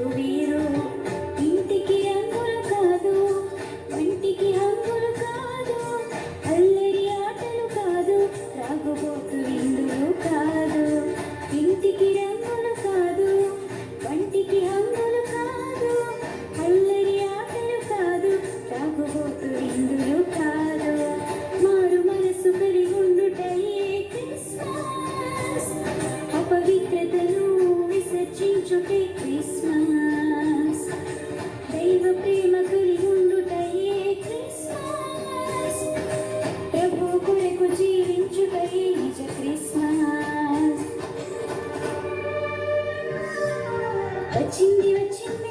వీరు ఇంటికి రంగులు కాదు, వంటికి హంగులు కాదు, అల్లరి ఆటలు కాదు, త్రాగుబోతు విందులు కాదు. ఇంటికి రంగులు కాదు, వంటికి హంగులు కాదు, అల్లరి ఆటలు కాదు, త్రాగుబోతు విందులు కాదు. మారు మనసు కలిగి ఉండుటయే క్రిస్మస్, అపవిత్రతను విసర్జించుటే క్రిస్మస్. దైవ ప్రేమ కలిగి ఉండుటయే క్రిస్మస్, ప్రభు కొరకు జీవించుటయే నిజ క్రిస్మస్. వచ్చింది వచ్చింది